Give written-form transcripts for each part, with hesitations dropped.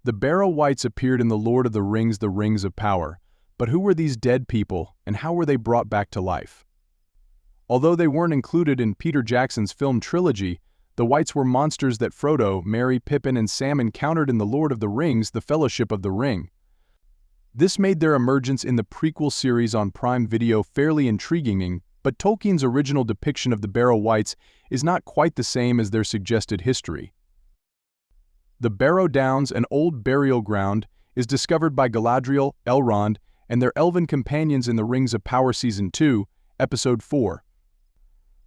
The Barrow Wights appeared in The Lord of the Rings: The Rings of Power, but who were these dead people, and how were they brought back to life? Although they weren't included in Peter Jackson's film trilogy, the Wights were monsters that Frodo, Merry, Pippin, and Sam encountered in The Lord of the Rings: The Fellowship of the Ring. This made their emergence in the prequel series on Prime Video fairly intriguing, but Tolkien's original depiction of the Barrow Wights is not quite the same as their suggested history. The Barrow Downs, an old burial ground, is discovered by Galadriel, Elrond, and their elven companions in The Rings of Power Season 2, Episode 4.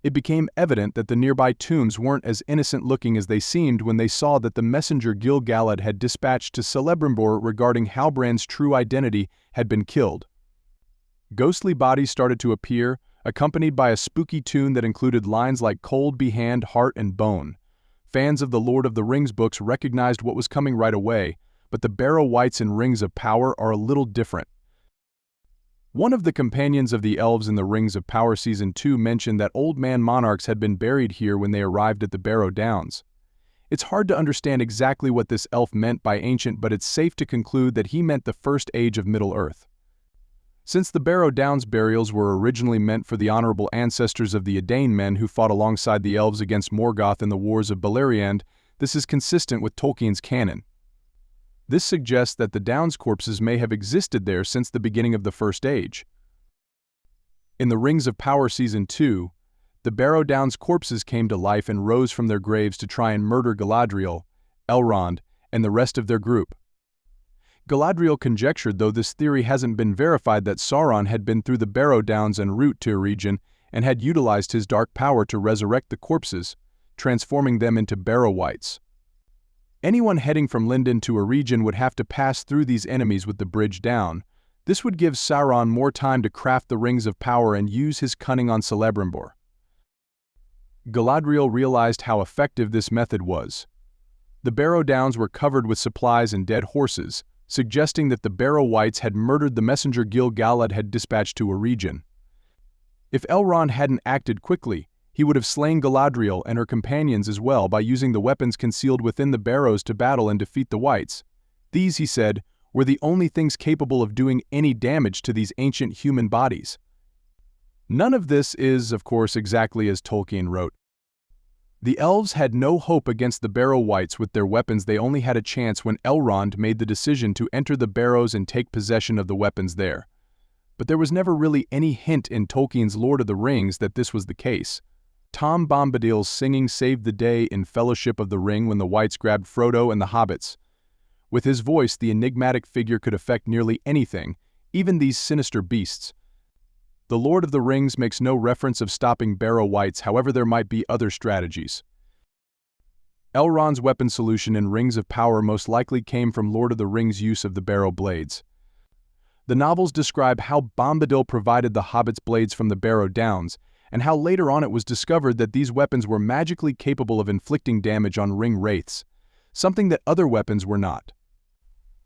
It became evident that the nearby tombs weren't as innocent-looking as they seemed when they saw that the messenger Gil-galad had dispatched to Celebrimbor regarding Halbrand's true identity had been killed. Ghostly bodies started to appear, accompanied by a spooky tune that included lines like "Cold be hand, heart, and bone." Fans of the Lord of the Rings books recognized what was coming right away, but the Barrow Wights in Rings of Power are a little different. One of the companions of the elves in The Rings of Power Season 2 mentioned that old man monarchs had been buried here when they arrived at the Barrow Downs. It's hard to understand exactly what this elf meant by ancient, but it's safe to conclude that he meant the first age of Middle-earth. Since the Barrow Downs burials were originally meant for the honorable ancestors of the Edain men who fought alongside the elves against Morgoth in the Wars of Beleriand, this is consistent with Tolkien's canon. This suggests that the Downs corpses may have existed there since the beginning of the First Age. In The Rings of Power Season 2, the Barrow Downs corpses came to life and rose from their graves to try and murder Galadriel, Elrond, and the rest of their group. Galadriel conjectured, though this theory hasn't been verified, that Sauron had been through the Barrow Downs en route to Eregion and had utilized his dark power to resurrect the corpses, transforming them into Barrow Wights. Anyone heading from Lindon to Eregion would have to pass through these enemies with the bridge down. This would give Sauron more time to craft the Rings of Power and use his cunning on Celebrimbor. Galadriel realized how effective this method was. The Barrow Downs were covered with supplies and dead horses, suggesting that the Barrow Wights had murdered the messenger Gil-galad had dispatched to Eregion. If Elrond hadn't acted quickly, he would have slain Galadriel and her companions as well by using the weapons concealed within the barrows to battle and defeat the Wights. These, he said, were the only things capable of doing any damage to these ancient human bodies. None of this is, of course, exactly as Tolkien wrote. The elves had no hope against the Barrow Wights with their weapons. They only had a chance when Elrond made the decision to enter the barrows and take possession of the weapons there. But there was never really any hint in Tolkien's Lord of the Rings that this was the case. Tom Bombadil's singing saved the day in Fellowship of the Ring when the Wights grabbed Frodo and the hobbits. With his voice, the enigmatic figure could affect nearly anything, even these sinister beasts. The Lord of the Rings makes no reference of stopping Barrow Wights, however there might be other strategies. Elrond's weapon solution in Rings of Power most likely came from Lord of the Rings' use of the Barrow blades. The novels describe how Bombadil provided the hobbits' blades from the Barrow Downs, and how later on it was discovered that these weapons were magically capable of inflicting damage on ring wraiths, something that other weapons were not.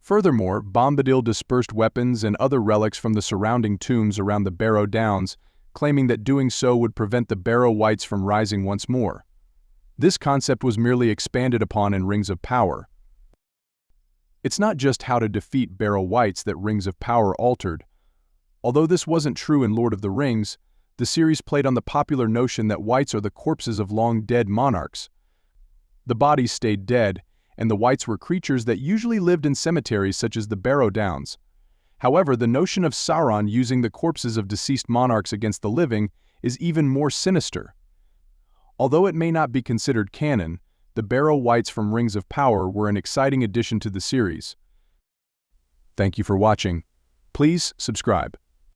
Furthermore, Bombadil dispersed weapons and other relics from the surrounding tombs around the Barrow Downs, claiming that doing so would prevent the Barrow Wights from rising once more. This concept was merely expanded upon in Rings of Power. It's not just how to defeat Barrow Wights that Rings of Power altered. Although this wasn't true in Lord of the Rings, the series played on the popular notion that Wights are the corpses of long-dead monarchs. The bodies stayed dead, and the Wights were creatures that usually lived in cemeteries such as the Barrow Downs. However, the notion of Sauron using the corpses of deceased monarchs against the living is even more sinister. Although it may not be considered canon, the Barrow Wights from Rings of Power were an exciting addition to the series. Thank you for watching. Please subscribe.